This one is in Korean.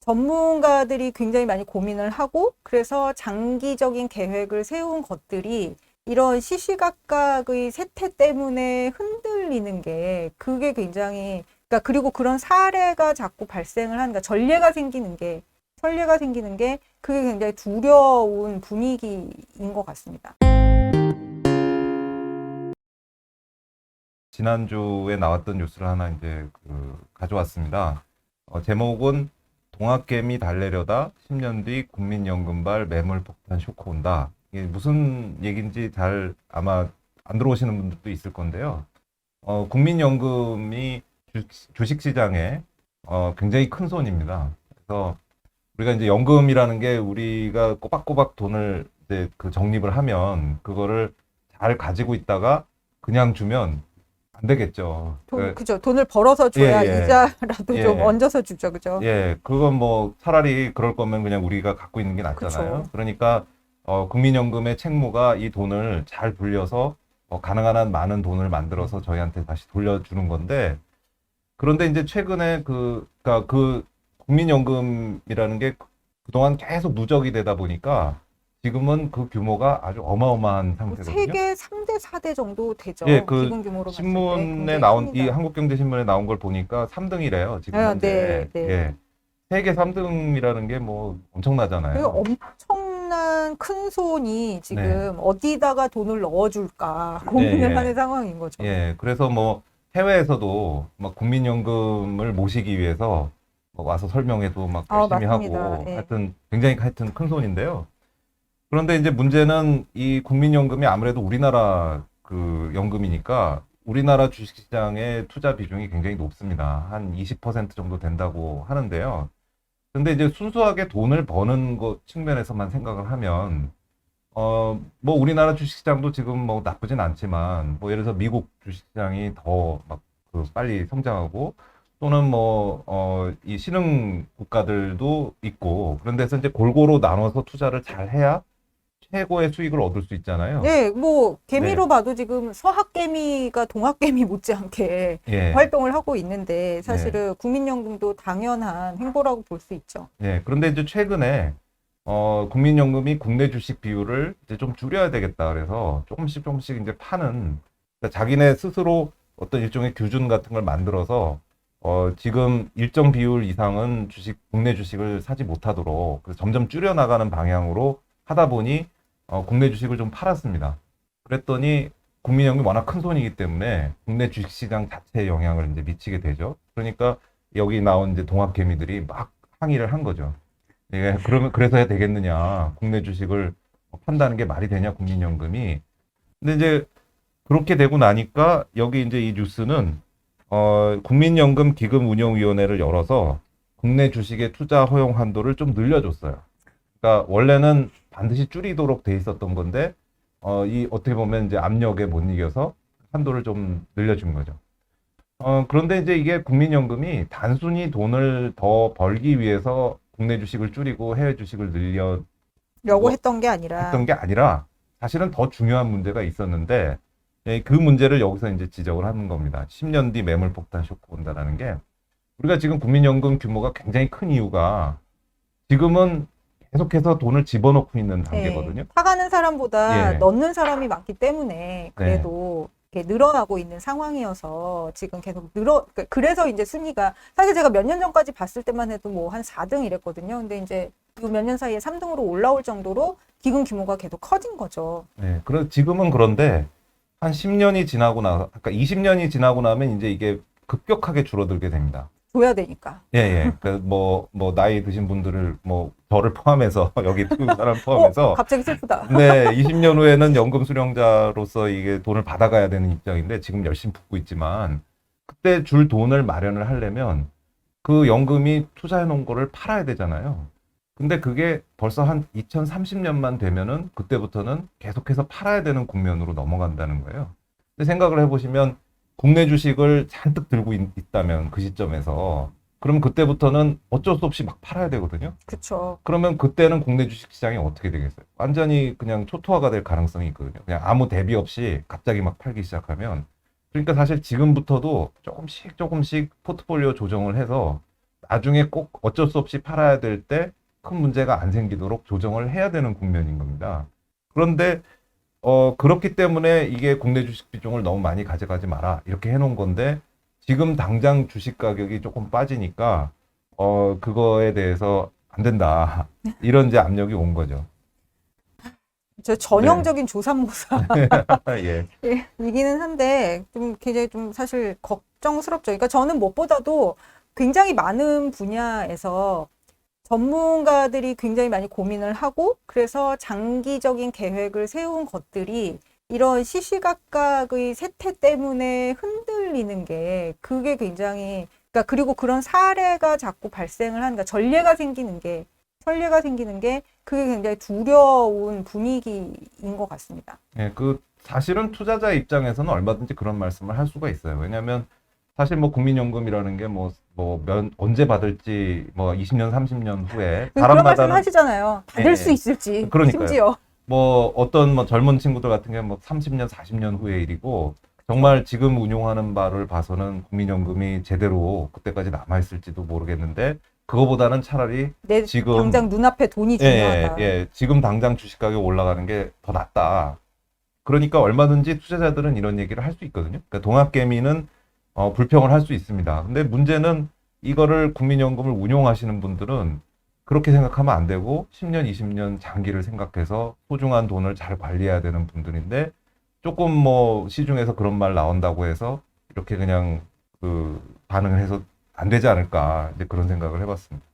전문가들이 굉장히 많이 고민을 하고 그래서 장기적인 계획을 세운 것들이 이런 시시각각의 세태 때문에 흔들리는 게 그게 굉장히 그러니까 그리고 그런 사례가 자꾸 발생을 하는 그러니까 전례가 생기는 게 그게 굉장히 두려운 분위기인 것 같습니다. 지난주에 나왔던 뉴스를 하나 이제 가져왔습니다. 제목은 동학개미 달래려다 10년 뒤 국민연금발 매물폭탄 쇼크 온다. 이게 무슨 얘기인지 잘 아마 안 들어오시는 분들도 있을 건데요. 국민연금이 주식시장에 굉장히 큰 손입니다. 그래서 우리가 이제 연금이라는 게 우리가 꼬박꼬박 돈을 이제 적립을 하면 그거를 잘 가지고 있다가 그냥 주면 안 되겠죠. 그죠. 돈을 벌어서 줘야 예, 예. 이자라도 예. 좀 얹어서 주죠. 그죠? 예, 그건 뭐 차라리 그럴 거면 그냥 우리가 갖고 있는 게 낫잖아요. 그쵸. 그러니까 국민연금의 책무가 이 돈을 잘 불려서 가능한 한 많은 돈을 만들어서 저희한테 다시 돌려주는 건데 그런데 이제 최근에 그러니까 그 국민연금이라는 게 그동안 계속 누적이 되다 보니까 지금은 그 규모가 아주 어마어마한 상태거든요. 세계 3대, 4대 정도 되죠. 예, 기금 규모로 봤을 때 신문에 굉장히 나온 이 큽니다. 한국경제신문에 나온 걸 보니까 3등이래요. 지금 네, 현재. 네. 예. 세계 3등이라는 게 뭐 그 엄청나잖아요. 엄청난 큰 손이 지금 네. 어디다가 돈을 넣어줄까 고민을 예. 하는 상황인 거죠. 예. 그래서 뭐 해외에서도 막 국민연금을 모시기 위해서 막 와서 설명회도 막 열심히 맞습니다. 하고 예. 하여튼 큰 손인데요. 그런데 이제 문제는 이 국민연금이 아무래도 우리나라 그 연금이니까 우리나라 주식시장의 투자 비중이 굉장히 높습니다. 한 20% 정도 된다고 하는데요. 근데 이제 순수하게 돈을 버는 것 측면에서만 생각을 하면, 뭐 우리나라 주식시장도 지금 뭐 나쁘진 않지만, 뭐 예를 들어서 미국 주식시장이 더 막 빨리 성장하고, 또는 뭐, 이 신흥 국가들도 있고, 그런 데서 이제 골고루 나눠서 투자를 잘 해야 최고의 수익을 얻을 수 있잖아요. 네, 뭐 개미로 네. 봐도 지금 서학개미가 동학개미 못지않게 예. 활동을 하고 있는데 사실은 국민연금도 당연한 행보라고 볼 수 있죠. 예. 그런데 이제 최근에 국민연금이 국내 주식 비율을 이제 좀 줄여야 되겠다. 그래서 조금씩 이제 파는 그러니까 자기네 스스로 어떤 일종의 규준 같은 걸 만들어서 지금 일정 비율 이상은 국내 주식을 사지 못하도록 그래서 점점 줄여 나가는 방향으로 하다 보니 국내 주식을 좀 팔았습니다. 그랬더니 국민연금이 워낙 큰 손이기 때문에 국내 주식시장 자체에 영향을 이제 미치게 되죠. 그러니까 여기 나온 이제 동학개미들이 막 항의를 한 거죠. 예, 그러면 그래서 해야 되겠느냐? 국내 주식을 판다는 게 말이 되냐? 국민연금이. 근데 이제 그렇게 되고 나니까 여기 이제 이 뉴스는 국민연금 기금운용위원회를 열어서 국내 주식의 투자 허용 한도를 좀 늘려줬어요. 그러니까 원래는 반드시 줄이도록 돼 있었던 건데 이 어떻게 보면 이제 압력에 못 이겨서 한도를 좀 늘려준 거죠. 그런데 이제 이게 국민연금이 단순히 돈을 더 벌기 위해서 국내 주식을 줄이고 해외 주식을 늘려고 했던 게 아니라 했던 게 아니라 사실은 더 중요한 문제가 있었는데 예, 그 문제를 여기서 이제 지적을 하는 겁니다. 10년 뒤 매물폭탄 쇼크 온다라는 게 우리가 지금 국민연금 규모가 굉장히 큰 이유가 지금은 계속해서 돈을 집어넣고 있는 단계거든요. 파가는 사람보다 예. 넣는 사람이 많기 때문에 그래도 이렇게 늘어나고 있는 상황이어서 지금 계속 그래서 이제 순위가 사실 제가 몇 년 전까지 봤을 때만 해도 뭐 한 4등 이랬거든요. 근데 이제 그 몇 년 사이에 3등으로 올라올 정도로 기금 규모가 계속 커진 거죠. 네, 지금은 그런데 한 10년이 지나고 그러니까 20년이 지나고 나면 이제 이게 급격하게 줄어들게 됩니다. 줘야 되니까. 예. 뭐 나이 드신 분들을 뭐 저를 포함해서 여기 두 사람 포함해서 갑자기 슬프다. 네, 20년 후에는 연금 수령자로서 이게 돈을 받아가야 되는 입장인데 지금 열심히 붓고 있지만 그때 줄 돈을 마련을 하려면 그 연금이 투자해 놓은 거를 팔아야 되잖아요. 근데 그게 벌써 한 2030년만 되면은 그때부터는 계속해서 팔아야 되는 국면으로 넘어간다는 거예요. 근데 생각을 해보시면 국내 주식을 잔뜩 들고 있다면 그 시점에서 그럼 그때부터는 어쩔 수 없이 막 팔아야 되거든요. 그렇죠. 그러면 그때는 국내 주식 시장이 어떻게 되겠어요? 완전히 그냥 초토화가 될 가능성이 있거든요. 그냥 아무 대비 없이 갑자기 막 팔기 시작하면 그러니까 사실 지금부터도 조금씩 포트폴리오 조정을 해서 나중에 꼭 어쩔 수 없이 팔아야 될 때 큰 문제가 안 생기도록 조정을 해야 되는 국면인 겁니다. 그런데 그렇기 때문에 이게 국내 주식 비중을 너무 많이 가져가지 마라 이렇게 해놓은 건데 지금 당장 주식 가격이 조금 빠지니까 그거에 대해서 안 된다 이런 이제 압력이 온 거죠. 저 전형적인 조삼모사 예. 예, 이기는 한데 좀 굉장히 좀 사실 걱정스럽죠. 그러니까 저는 무엇보다도 굉장히 많은 분야에서 전문가들이 굉장히 많이 고민을 하고 그래서 장기적인 계획을 세운 것들이 이런 시시각각의 세태 때문에 흔들리는 게 그게 굉장히 그러니까 그리고 그런 사례가 자꾸 발생을 하는 그러니까 전례가 생기는 게 그게 굉장히 두려운 분위기인 것 같습니다. 예, 그 사실은 투자자 입장에서는 얼마든지 그런 말씀을 할 수가 있어요. 왜냐하면 사실 뭐 국민연금이라는 게 언제 받을지 20년, 30년 후에 그런 말씀 사람마다는 하시잖아요. 받을 예, 수 있을지 그러니까요. 심지어 어떤 젊은 친구들 같은 게 30년, 40년 후의 일이고 정말 지금 운용하는 바를 봐서는 국민연금이 제대로 그때까지 남아 있을지도 모르겠는데 그거보다는 차라리 내 지금 당장 눈앞에 돈이 중요하다. 지금 당장 주식 가격 올라가는 게 더 낫다. 그러니까 얼마든지 투자자들은 이런 얘기를 할 수 있거든요. 그러니까 동학개미는 불평을 할 수 있습니다. 근데 문제는 이거를 국민연금을 운용하시는 분들은 그렇게 생각하면 안 되고 10년, 20년 장기를 생각해서 소중한 돈을 잘 관리해야 되는 분들인데 조금 시중에서 그런 말 나온다고 해서 이렇게 그냥 반응을 해서 안 되지 않을까 이제 그런 생각을 해봤습니다.